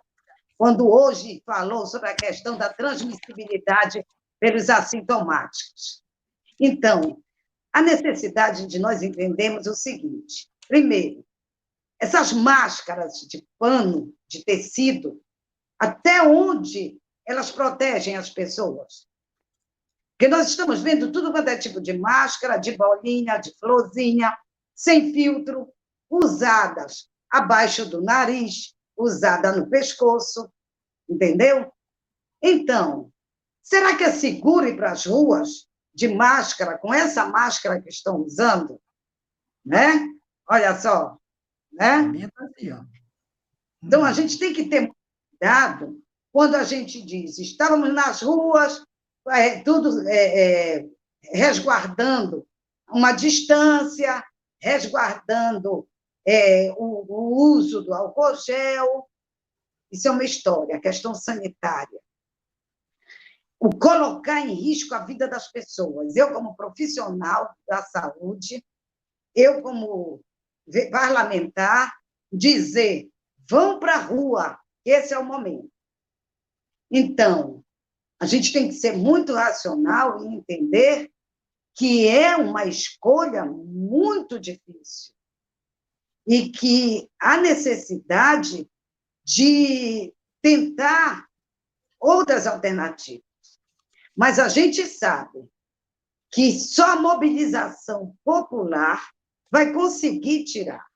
S2: quando hoje falou sobre a questão da transmissibilidade pelos assintomáticos. Então, a necessidade de nós entendermos o seguinte: primeiro, essas máscaras de pano, de tecido, até onde elas protegem as pessoas? Porque nós estamos vendo tudo quanto é tipo de máscara, de bolinha, de florzinha, sem filtro, usadas abaixo do nariz, usada no pescoço, entendeu? Então, será que é seguro ir para as ruas de máscara, com essa máscara que estão usando? Né? Olha só, né? Então, a gente tem que ter cuidado quando a gente diz, estávamos nas ruas, resguardando uma distância, resguardando o uso do álcool gel. Isso é uma história, a questão sanitária. O colocar em risco a vida das pessoas. Eu, como profissional da saúde, eu, como parlamentar, dizer, vão para a rua, esse é o momento. Então, a gente tem que ser muito racional e entender que é uma escolha muito difícil e que há necessidade de tentar outras alternativas. Mas a gente sabe que só a mobilização popular vai conseguir tirar.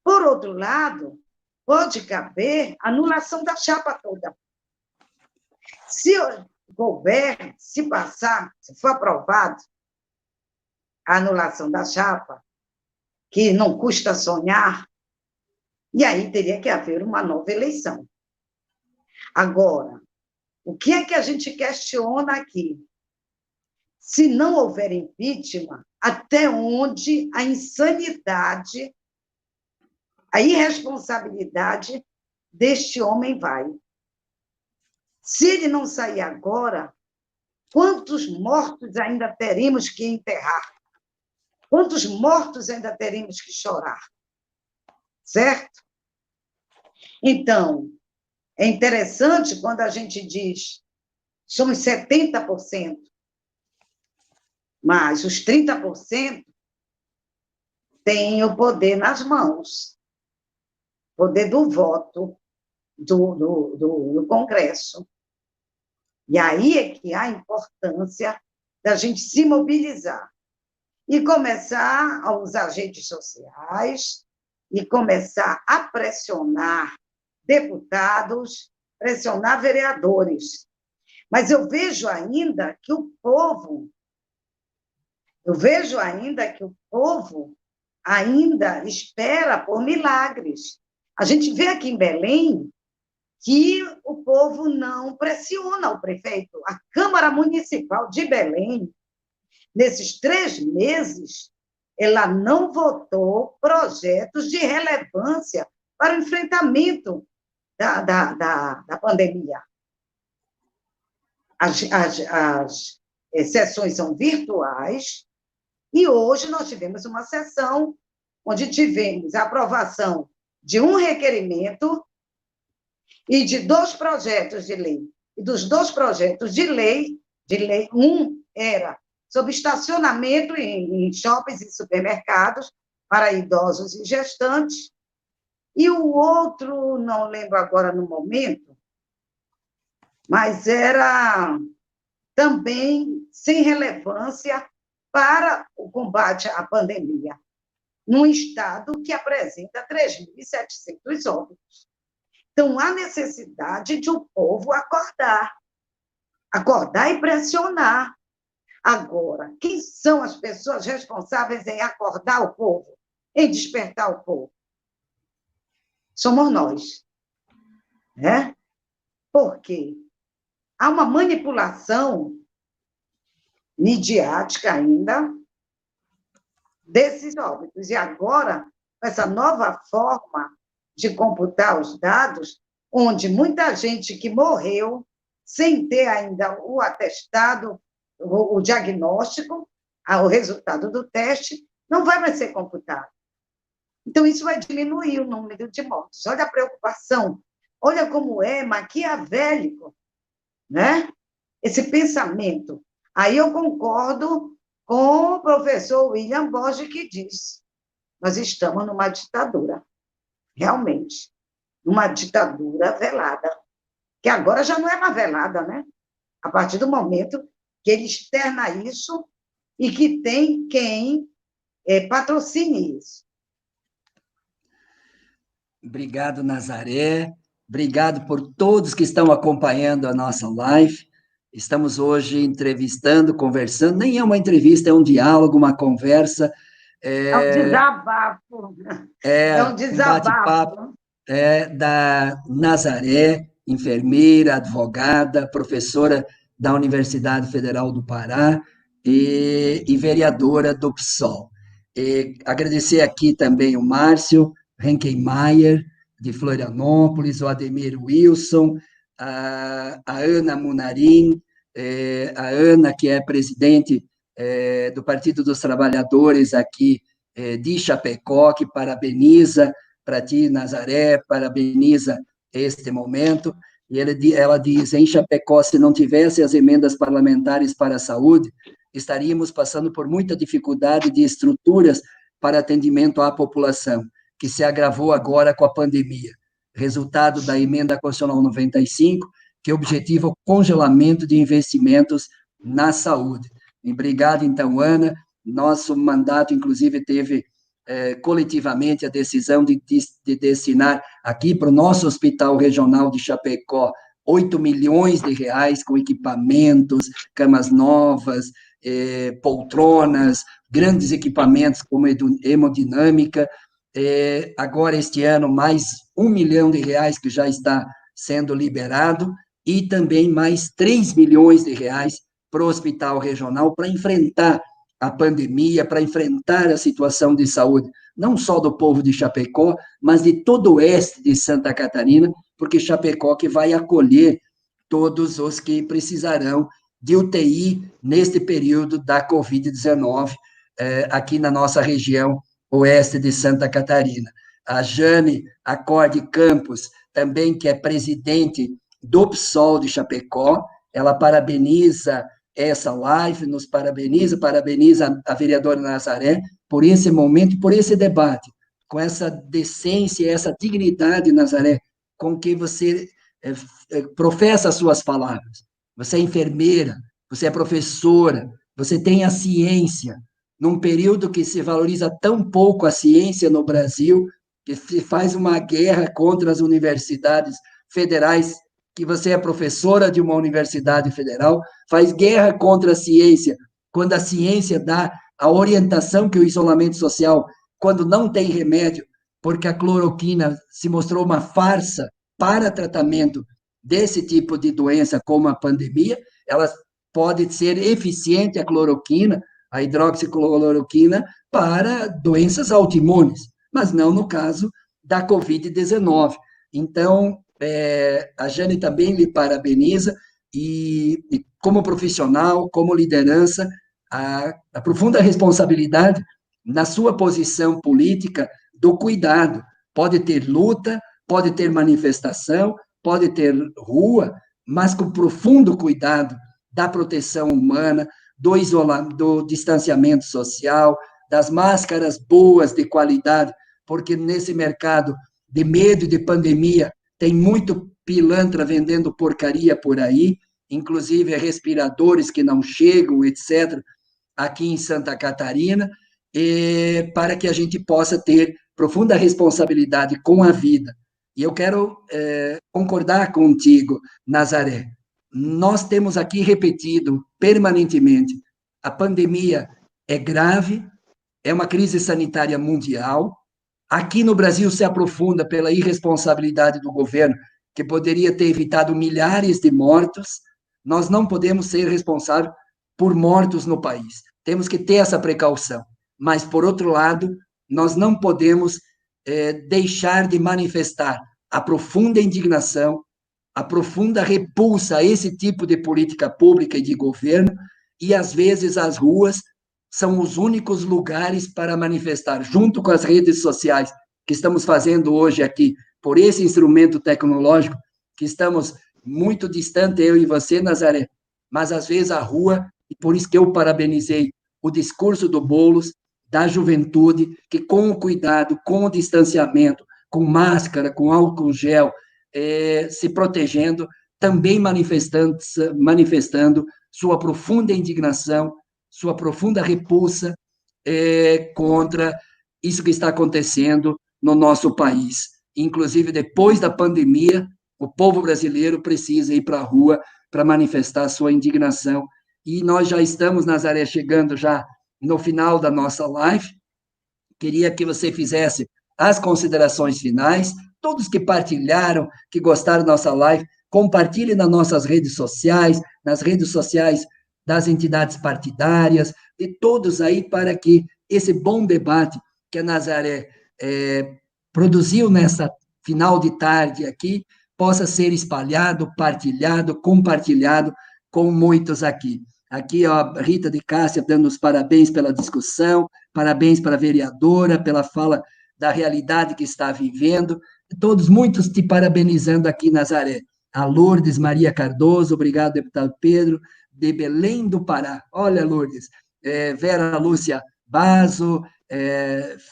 S2: Por outro lado, pode caber anulação da chapa toda. Se houver, se passar, se for aprovado a anulação da chapa, que não custa sonhar, e aí teria que haver uma nova eleição. Agora, o que é que a gente questiona aqui? Se não houver impeachment, até onde a insanidade, a irresponsabilidade deste homem vai? Se ele não sair agora, quantos mortos ainda teremos que enterrar? Quantos mortos ainda teremos que chorar? Certo? Então, é interessante quando a gente diz somos 70%, mas os 30% têm o poder nas mãos, poder do voto do Congresso. E aí é que há a importância da gente se mobilizar e começar a usar as redes sociais e começar a pressionar deputados, pressionar vereadores. Mas eu vejo ainda que o povo ainda espera por milagres. A gente vê aqui em Belém que o povo não pressiona o prefeito. A Câmara Municipal de Belém, nesses 3 meses, ela não votou projetos de relevância para o enfrentamento da pandemia. As sessões são virtuais, e hoje nós tivemos uma sessão onde tivemos a aprovação de um requerimento e de 2 projetos de lei. E dos 2 projetos de lei, um era sobre estacionamento em shoppings e supermercados para idosos e gestantes, e o outro, não lembro agora no momento, mas era também sem relevância para o combate à pandemia, num estado que apresenta 3.700 óbitos. Então, há necessidade de o povo acordar e pressionar. Agora, quem são as pessoas responsáveis em acordar o povo, em despertar o povo? Somos nós. Né? Por quê? Há uma manipulação midiática ainda desses óbitos. E agora, com essa nova forma de computar os dados, onde muita gente que morreu sem ter ainda o atestado, o diagnóstico, o resultado do teste, não vai mais ser computado. Então, isso vai diminuir o número de mortes. Olha a preocupação, olha como é maquiavélico, né? Esse pensamento. Aí eu concordo com o professor William Borges, que diz: nós estamos numa ditadura, realmente, numa ditadura velada, que agora já não é mais velada, né? A partir do momento que ele externa isso e que tem quem patrocine isso.
S1: Obrigado, Nazaré. Obrigado por todos que estão acompanhando a nossa live. Estamos hoje entrevistando, conversando. Nem é uma entrevista, é um diálogo, uma conversa.
S2: É um desabafo. É um
S1: Um bate-papo
S2: desabafo.
S1: Da Nazaré, enfermeira, advogada, professora da Universidade Federal do Pará e vereadora do PSOL. Agradecer aqui também o Márcio Henkenmeier, de Florianópolis, o Ademir Wilson, a Ana Munarim, a Ana, que é presidente do Partido dos Trabalhadores aqui de Chapecó, que parabeniza para ti, Nazaré, parabeniza este momento. E ela diz: em Chapecó, se não tivesse as emendas parlamentares para a saúde, estaríamos passando por muita dificuldade de estruturas para atendimento à população, que se agravou agora com a pandemia. Resultado da emenda constitucional 95, que objetiva o congelamento de investimentos na saúde. Obrigado, então, Ana. Nosso mandato, inclusive, teve coletivamente a decisão de destinar aqui para o nosso Hospital Regional de Chapecó 8 milhões de reais com equipamentos, camas novas, poltronas, grandes equipamentos como hemodinâmica. Agora, este ano, mais 1 milhão de reais que já está sendo liberado e também mais 3 milhões de reais para o Hospital Regional para enfrentar a pandemia, para enfrentar a situação de saúde, não só do povo de Chapecó, mas de todo o oeste de Santa Catarina, porque Chapecó que vai acolher todos os que precisarão de UTI neste período da Covid-19, aqui na nossa região oeste de Santa Catarina. A Jane Acorde Campos, também que é presidente do PSOL de Chapecó, ela parabeniza essa live, nos parabeniza a vereadora Nazaré por esse momento, por esse debate, com essa decência, essa dignidade, Nazaré, com que você professa as suas palavras. Você é enfermeira, você é professora, você tem a ciência, num período que se valoriza tão pouco a ciência no Brasil, que se faz uma guerra contra as universidades federais, que você é professora de uma universidade federal, faz guerra contra a ciência, quando a ciência dá a orientação que o isolamento social, quando não tem remédio, porque a cloroquina se mostrou uma farsa para tratamento desse tipo de doença, como a pandemia, ela pode ser eficiente, a cloroquina, a hidroxicloroquina, para doenças autoimunes, mas não no caso da Covid-19. Então, a Jane também lhe parabeniza e como profissional, como liderança, a profunda responsabilidade na sua posição política do cuidado. Pode ter luta, pode ter manifestação, pode ter rua, mas com profundo cuidado da proteção humana, do distanciamento social, das máscaras boas de qualidade, porque nesse mercado de medo de pandemia tem muito pilantra vendendo porcaria por aí, inclusive respiradores que não chegam, etc., aqui em Santa Catarina, para que a gente possa ter profunda responsabilidade com a vida. E eu quero concordar contigo, Nazaré. Nós temos aqui repetido permanentemente, a pandemia é grave, é uma crise sanitária mundial. Aqui no Brasil se aprofunda pela irresponsabilidade do governo, que poderia ter evitado milhares de mortos. Nós não podemos ser responsáveis por mortos no país. Temos que ter essa precaução. Mas, por outro lado, nós não podemos deixar de manifestar a profunda indignação, a profunda repulsa a esse tipo de política pública e de governo, e às vezes as ruas são os únicos lugares para manifestar, junto com as redes sociais que estamos fazendo hoje aqui, por esse instrumento tecnológico, que estamos muito distante, eu e você, Nazaré, mas às vezes a rua, e por isso que eu parabenizei o discurso do Boulos, da juventude, que com o cuidado, com o distanciamento, com máscara, com álcool gel, se protegendo, também manifestando sua profunda indignação, sua profunda repulsa contra isso que está acontecendo no nosso país. Inclusive, depois da pandemia, o povo brasileiro precisa ir para a rua para manifestar sua indignação. E nós já estamos, Nazaré, chegando já no final da nossa live. Queria que você fizesse as considerações finais. Todos que partilharam, que gostaram da nossa live, compartilhe nas nossas redes sociais, nas redes sociais das entidades partidárias, de todos aí, para que esse bom debate que a Nazaré produziu nessa final de tarde aqui, possa ser espalhado, partilhado, compartilhado com muitos aqui. Aqui, ó, a Rita de Cássia dando os parabéns pela discussão, parabéns para a vereadora, pela fala da realidade que está vivendo. Todos, muitos te parabenizando aqui, Nazaré. A Lourdes Maria Cardoso, obrigado, deputado Pedro, de Belém do Pará. Olha, Lourdes, Vera Lúcia Bazo,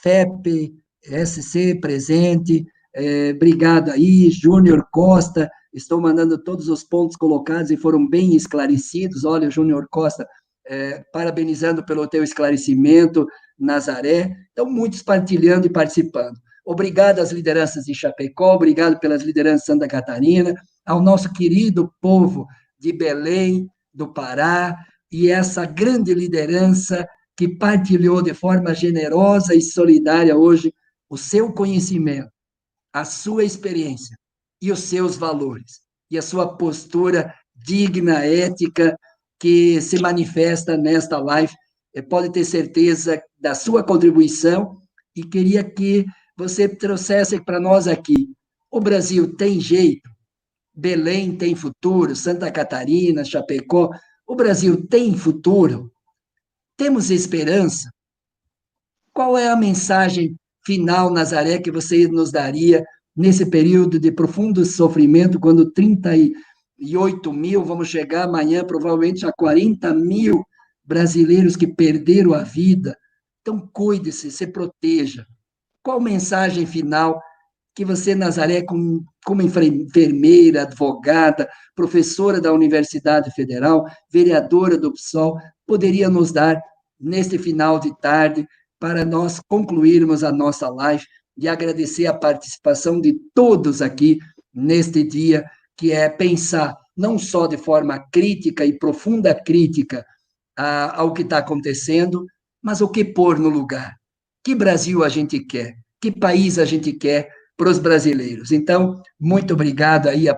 S1: FEP, SC presente, obrigado aí, Júnior Costa, estou mandando todos os pontos colocados e foram bem esclarecidos. Olha, Júnior Costa, parabenizando pelo teu esclarecimento, Nazaré. Então, muitos partilhando e participando. Obrigado às lideranças de Chapecó, obrigado pelas lideranças de Santa Catarina, ao nosso querido povo de Belém, do Pará, e essa grande liderança que partilhou de forma generosa e solidária hoje o seu conhecimento, a sua experiência e os seus valores, e a sua postura digna, ética, que se manifesta nesta live. Pode ter certeza da sua contribuição, e queria que você trouxesse para nós aqui: o Brasil tem jeito, Belém tem futuro, Santa Catarina, Chapecó, o Brasil tem futuro, temos esperança. Qual é a mensagem final, Nazaré, que você nos daria nesse período de profundo sofrimento, quando 38 mil, vamos chegar amanhã provavelmente a 40 mil brasileiros que perderam a vida? Então, cuide-se, se proteja. Qual mensagem final que você, Nazaré, como enfermeira, advogada, professora da Universidade Federal, vereadora do PSOL, poderia nos dar neste final de tarde, para nós concluirmos a nossa live, e agradecer a participação de todos aqui neste dia, que é pensar não só de forma crítica e profunda crítica ao que está acontecendo, mas o que pôr no lugar. Que Brasil a gente quer? Que país a gente quer para os brasileiros? Então, muito obrigado aí a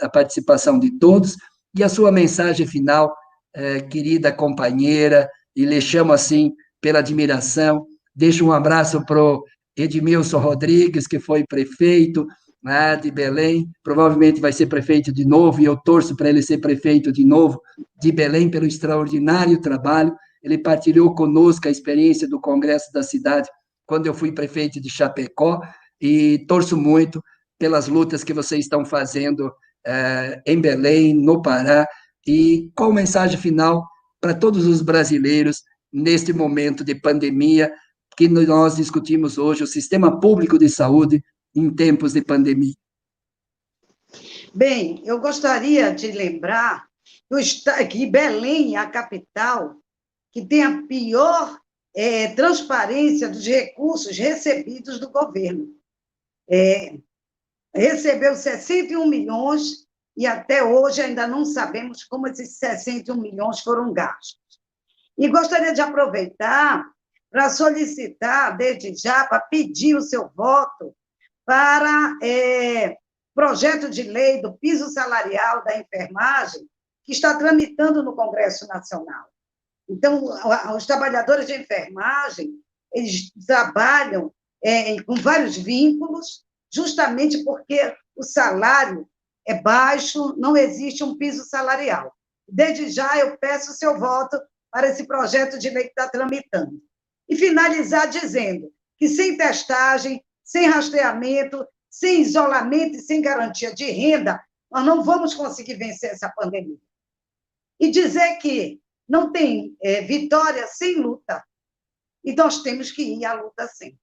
S1: participação de todos, e a sua mensagem final, querida companheira, e lhe chamo assim pela admiração. Deixo um abraço para o Edmilson Rodrigues, que foi prefeito de Belém, provavelmente vai ser prefeito de novo, e eu torço para ele ser prefeito de novo de Belém, pelo extraordinário trabalho. Ele partilhou conosco a experiência do Congresso da Cidade, quando eu fui prefeito de Chapecó, e torço muito pelas lutas que vocês estão fazendo em Belém, no Pará. E qual mensagem final para todos os brasileiros neste momento de pandemia que nós discutimos hoje, o sistema público de saúde em tempos de pandemia?
S2: Bem, eu gostaria de lembrar que Belém é a capital que tem a pior transparência dos recursos recebidos do governo. Recebeu 61 milhões e até hoje ainda não sabemos como esses 61 milhões foram gastos. E gostaria de aproveitar para solicitar, desde já, para pedir o seu voto para projeto de lei do piso salarial da enfermagem, que está tramitando no Congresso Nacional. Então, os trabalhadores de enfermagem, eles trabalham com vários vínculos, justamente porque o salário é baixo, não existe um piso salarial. Desde já, eu peço o seu voto para esse projeto de lei que está tramitando. E finalizar dizendo que sem testagem, sem rastreamento, sem isolamento e sem garantia de renda, nós não vamos conseguir vencer essa pandemia. E dizer que não tem vitória sem luta. E nós temos que ir à luta sim.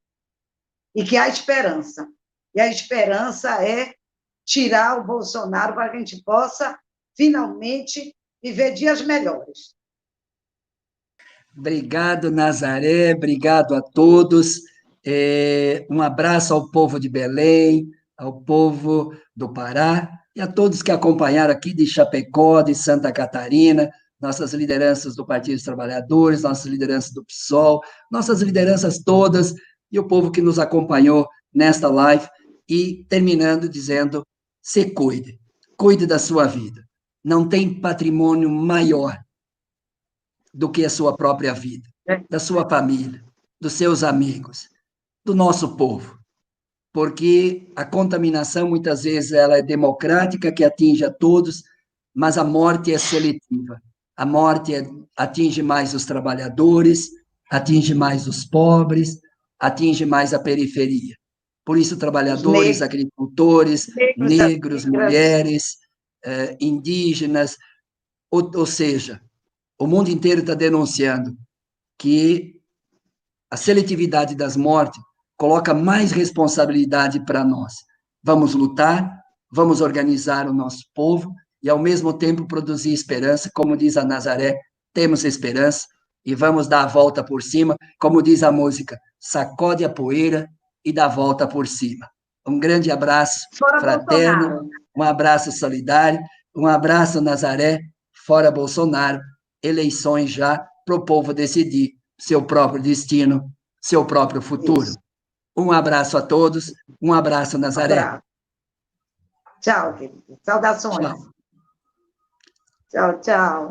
S2: E que há esperança. E a esperança é tirar o Bolsonaro para que a gente possa, finalmente, viver dias melhores.
S1: Obrigado, Nazaré, obrigado a todos. Um abraço ao povo de Belém, ao povo do Pará e a todos que acompanharam aqui de Chapecó, de Santa Catarina, nossas lideranças do Partido dos Trabalhadores, nossas lideranças do PSOL, nossas lideranças todas e o povo que nos acompanhou nesta live. E terminando dizendo, se cuide, cuide da sua vida. Não tem patrimônio maior do que a sua própria vida, da sua família, dos seus amigos, do nosso povo. Porque a contaminação, muitas vezes, ela é democrática, que atinge a todos, mas a morte é seletiva. A morte atinge mais os trabalhadores, atinge mais os pobres, atinge mais a periferia. Por isso, trabalhadores, agricultores, negros, mulheres, indígenas, ou seja, o mundo inteiro está denunciando que a seletividade das mortes coloca mais responsabilidade para nós. Vamos lutar, vamos organizar o nosso povo e, ao mesmo tempo, produzir esperança. Como diz a Nazaré, temos esperança e vamos dar a volta por cima. Como diz a música, sacode a poeira e dá a volta por cima. Um grande abraço fraterno, um abraço solidário, um abraço, Nazaré, fora Bolsonaro. Eleições já para o povo decidir seu próprio destino, seu próprio futuro. Isso. Um abraço a todos, um abraço, Nazaré.
S2: Abraço. Tchau, querido. Saudações.
S1: Tchau.
S2: Tchau, tchau.